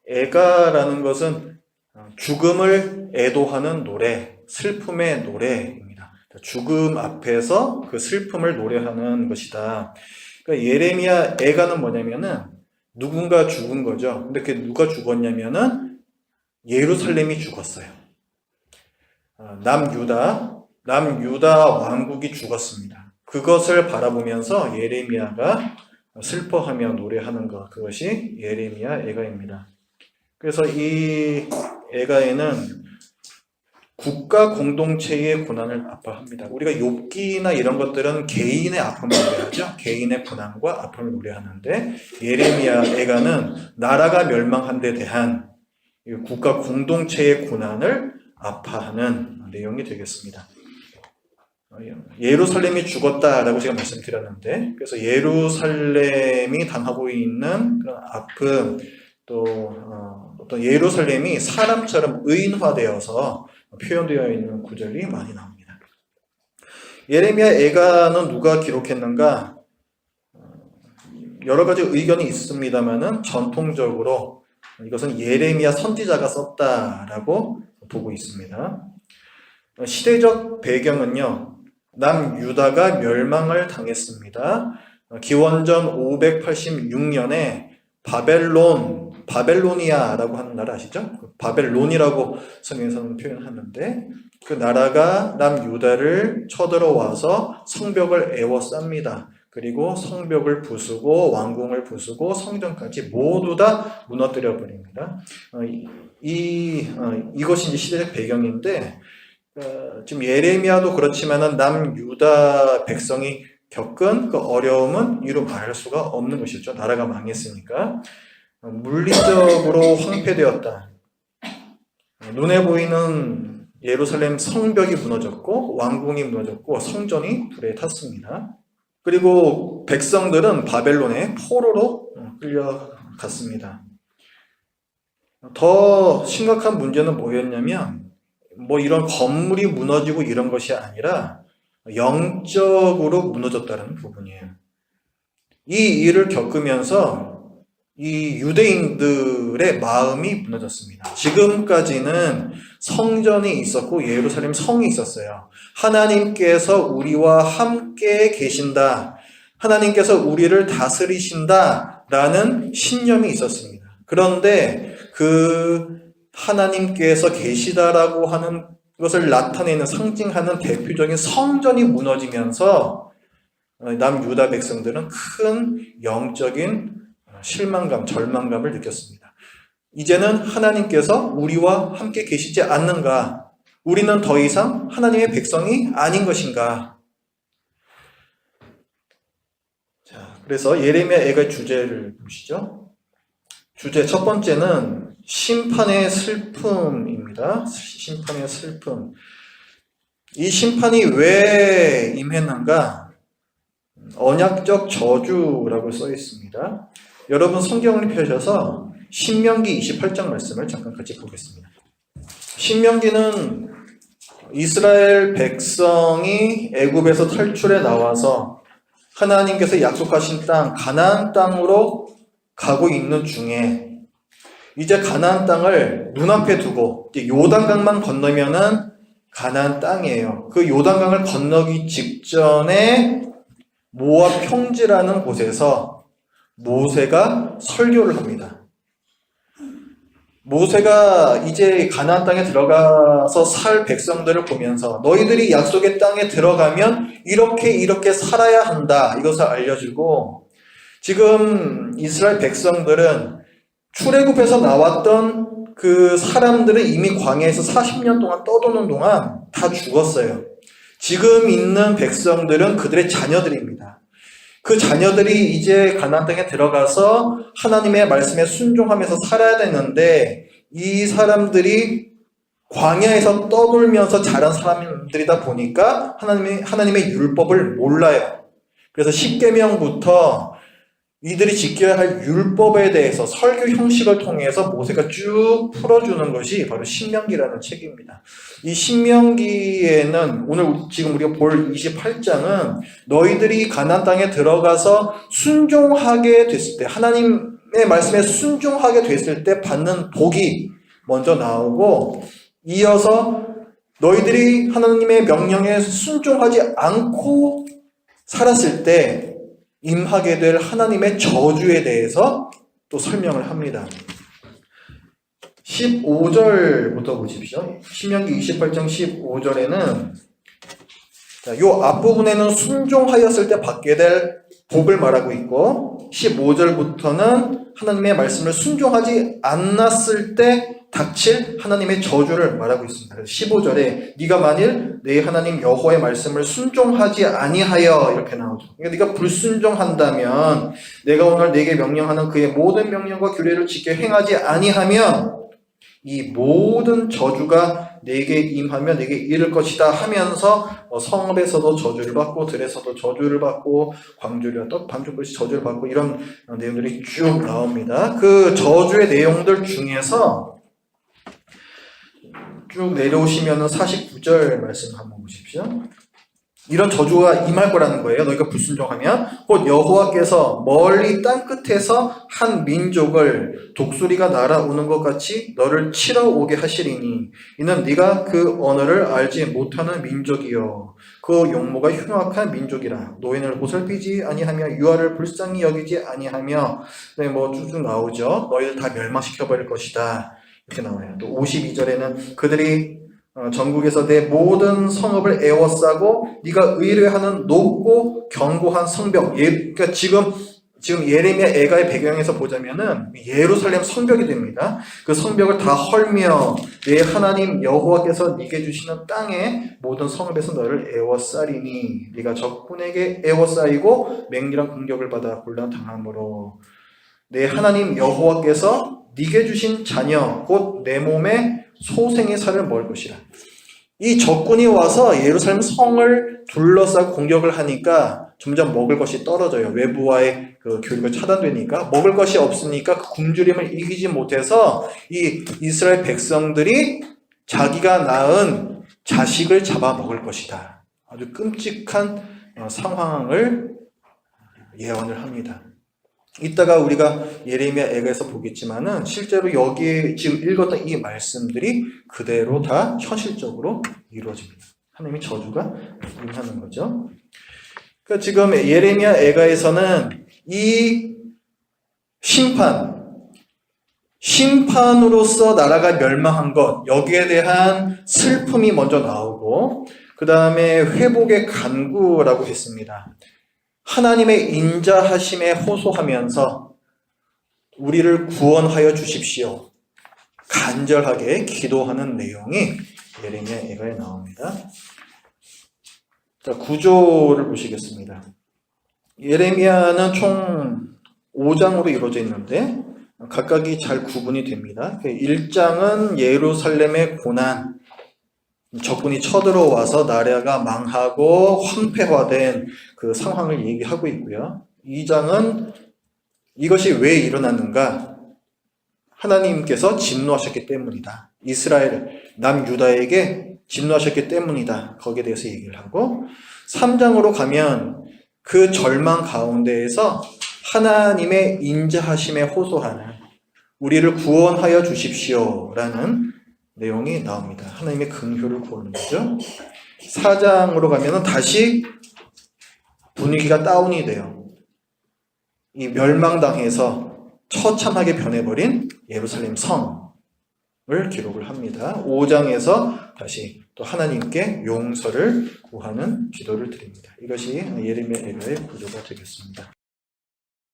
애가라는 것은 죽음을 애도하는 노래, 슬픔의 노래입니다. 죽음 앞에서 그 슬픔을 노래하는 것이다. 그러니까 예레미야 애가는 뭐냐면은 누군가 죽은 거죠. 근데 그게 누가 죽었냐면은 예루살렘이 죽었어요. 남유다 왕국이 죽었습니다. 그것을 바라보면서 예레미야가 슬퍼하며 노래하는 것, 그것이 예레미야 애가입니다. 그래서 이 애가에는 국가 공동체의 고난을 아파합니다. 우리가 욥기나 이런 것들은 개인의 아픔을 노래하죠. 개인의 고난과 아픔을 노래하는데 예레미야 애가는 나라가 멸망한 데 대한 국가 공동체의 고난을 아파하는 내용이 되겠습니다. 예루살렘이 죽었다라고 제가 말씀드렸는데, 그래서 예루살렘이 당하고 있는 그런 아픔, 또 어떤 예루살렘이 사람처럼 의인화되어서 표현되어 있는 구절이 많이 나옵니다. 예레미야 애가는 누가 기록했는가? 여러 가지 의견이 있습니다만은 전통적으로 이것은 예레미야 선지자가 썼다라고 보고 있습니다. 시대적 배경은요, 남유다가 멸망을 당했습니다. 기원전 586년에 바벨로니아라고 하는 나라 아시죠? 바벨론이라고 성경에서는 표현하는데 그 나라가 남유다를 쳐들어와서 성벽을 에워쌉니다. 그리고 성벽을 부수고 왕궁을 부수고 성전까지 모두 다 무너뜨려 버립니다. 이것이 이제 시대적 배경인데 지금 예레미야도 그렇지만은 남유다 백성이 겪은 그 어려움은 이루 말할 수가 없는 것이죠. 나라가 망했으니까. 물리적으로 황폐되었다. 눈에 보이는 예루살렘 성벽이 무너졌고 왕궁이 무너졌고 성전이 불에 탔습니다. 그리고 백성들은 바벨론의 포로로 끌려갔습니다. 더 심각한 문제는 뭐였냐면 이런 건물이 무너지고 이런 것이 아니라 영적으로 무너졌다는 부분이에요. 이 일을 겪으면서 이 유대인들의 마음이 무너졌습니다. 지금까지는 성전이 있었고 예루살렘 성이 있었어요. 하나님께서 우리와 함께 계신다. 하나님께서 우리를 다스리신다. 라는 신념이 있었습니다. 그런데 그 하나님께서 계시다라고 하는 것을 나타내는 상징하는 대표적인 성전이 무너지면서 남유다 백성들은 큰 영적인 실망감, 절망감을 느꼈습니다. 이제는 하나님께서 우리와 함께 계시지 않는가? 우리는 더 이상 하나님의 백성이 아닌 것인가? 자, 그래서 예레미야 애가의 주제를 보시죠. 주제 첫 번째는 심판의 슬픔입니다. 심판의 슬픔. 이 심판이 왜 임했는가? 언약적 저주라고 써 있습니다. 여러분 성경을 펴셔서 신명기 28장 말씀을 잠깐 같이 보겠습니다. 신명기는 이스라엘 백성이 애굽에서 탈출해 나와서 하나님께서 약속하신 땅 가나안 땅으로 가고 있는 중에 이제 가나안 땅을 눈앞에 두고 요단강만 건너면은 가나안 땅이에요. 그 요단강을 건너기 직전에 모압 평지라는 곳에서 모세가 설교를 합니다. 모세가 이제 가나안 땅에 들어가서 살 백성들을 보면서 너희들이 약속의 땅에 들어가면 이렇게 살아야 한다. 이것을 알려주고 지금 이스라엘 백성들은 출애굽에서 나왔던 그 사람들은 이미 광야에서 40년 동안 떠도는 동안 다 죽었어요. 지금 있는 백성들은 그들의 자녀들입니다. 그 자녀들이 이제 가나안 땅에 들어가서 하나님의 말씀에 순종하면서 살아야 되는데 이 사람들이 광야에서 떠돌면서 자란 사람들이다 보니까 하나님의 율법을 몰라요. 그래서 십계명부터 이들이 지켜야 할 율법에 대해서 설교 형식을 통해서 모세가 쭉 풀어주는 것이 바로 신명기라는 책입니다. 이 신명기에는 오늘 지금 우리가 볼 28장은 너희들이 가나안 땅에 들어가서 순종하게 됐을 때 하나님 말씀에 순종하게 됐을 때 받는 복이 먼저 나오고, 이어서 너희들이 하나님의 명령에 순종하지 않고 살았을 때 임하게 될 하나님의 저주에 대해서 또 설명을 합니다. 15절부터 보십시오. 신명기 28장 15절에는 요 앞부분에는 순종하였을 때 받게 될 복을 말하고 있고, 15절부터는 하나님의 말씀을 순종하지 않았을 때 닥칠 하나님의 저주를 말하고 있습니다. 15절에 네가 만일 내 하나님 여호와의 말씀을 순종하지 아니하여 이렇게 나오죠. 그러니까 네가 불순종한다면, 내가 오늘 네게 명령하는 그의 모든 명령과 규례를 지켜 행하지 아니하면 이 모든 저주가 내게 임하며 내게 이를 것이다 하면서 성읍에서도 저주를 받고 들에서도 저주를 받고 광주리와 떡 반죽것이 저주를 받고 이런 내용들이 쭉 나옵니다. 그 저주의 내용들 중에서 쭉 내려오시면 49절 말씀 한번 보십시오. 이런 저주가 임할 거라는 거예요. 너희가 불순종하면 곧 여호와께서 멀리 땅끝에서 한 민족을 독수리가 날아오는 것 같이 너를 치러 오게 하시리니 이는 네가 그 언어를 알지 못하는 민족이요 그 용모가 흉악한 민족이라. 노인을 보살피지 아니하며 유아를 불쌍히 여기지 아니하며, 네, 뭐 쭉쭉 나오죠. 너희를 다 멸망시켜버릴 것이다 이렇게 나와요. 또 52절에는 그들이 전국에서 내 모든 성읍을 에워싸고 네가 의뢰하는 높고 견고한 성벽. 그러니까 지금 예레미야 애가의 배경에서 보자면은 예루살렘 성벽이 됩니다. 그 성벽을 다 헐며 내 하나님 여호와께서 네게 주시는 땅의 모든 성읍에서 너를 에워싸리니 네가 적군에게 에워싸이고 맹렬한 공격을 받아 곤란 당함으로 내 하나님 여호와께서 네게 주신 자녀 곧 내 몸에 소생의 살을 먹을 것이라. 이 적군이 와서 예루살렘 성을 둘러싸고 공격을 하니까 점점 먹을 것이 떨어져요. 외부와의 그 교류가 차단되니까 먹을 것이 없으니까 그 굶주림을 이기지 못해서 이 이스라엘 백성들이 자기가 낳은 자식을 잡아먹을 것이다. 아주 끔찍한 상황을 예언을 합니다. 이따가 우리가 예레미야 애가에서 보겠지만은 실제로 여기에 지금 읽었던 이 말씀들이 그대로 다 현실적으로 이루어집니다. 하나님의 저주가 임하는 거죠. 그러니까 지금 예레미야 애가에서는 이 심판으로서 나라가 멸망한 것, 여기에 대한 슬픔이 먼저 나오고, 그 다음에 회복의 간구라고 했습니다. 하나님의 인자하심에 호소하면서 우리를 구원하여 주십시오. 간절하게 기도하는 내용이 예레미야 애가에 나옵니다. 자, 구조를 보시겠습니다. 예레미야는 총 5장으로 이루어져 있는데 각각이 잘 구분이 됩니다. 1장은 예루살렘의 고난, 적군이 쳐들어와서 나라가 망하고 황폐화된 그 상황을 얘기하고 있고요. 2장은 이것이 왜 일어났는가? 하나님께서 진노하셨기 때문이다. 이스라엘, 남유다에게 진노하셨기 때문이다. 거기에 대해서 얘기를 하고, 3장으로 가면 그 절망 가운데에서 하나님의 인자하심에 호소하는 우리를 구원하여 주십시오라는 내용이 나옵니다. 하나님의 긍휼을 구하는 거죠. 4장으로 가면은 다시 분위기가 다운이 돼요. 이 멸망당해서 처참하게 변해버린 예루살렘 성을 기록을 합니다. 5장에서 다시 또 하나님께 용서를 구하는 기도를 드립니다. 이것이 예레미야 애가의 구조가 되겠습니다.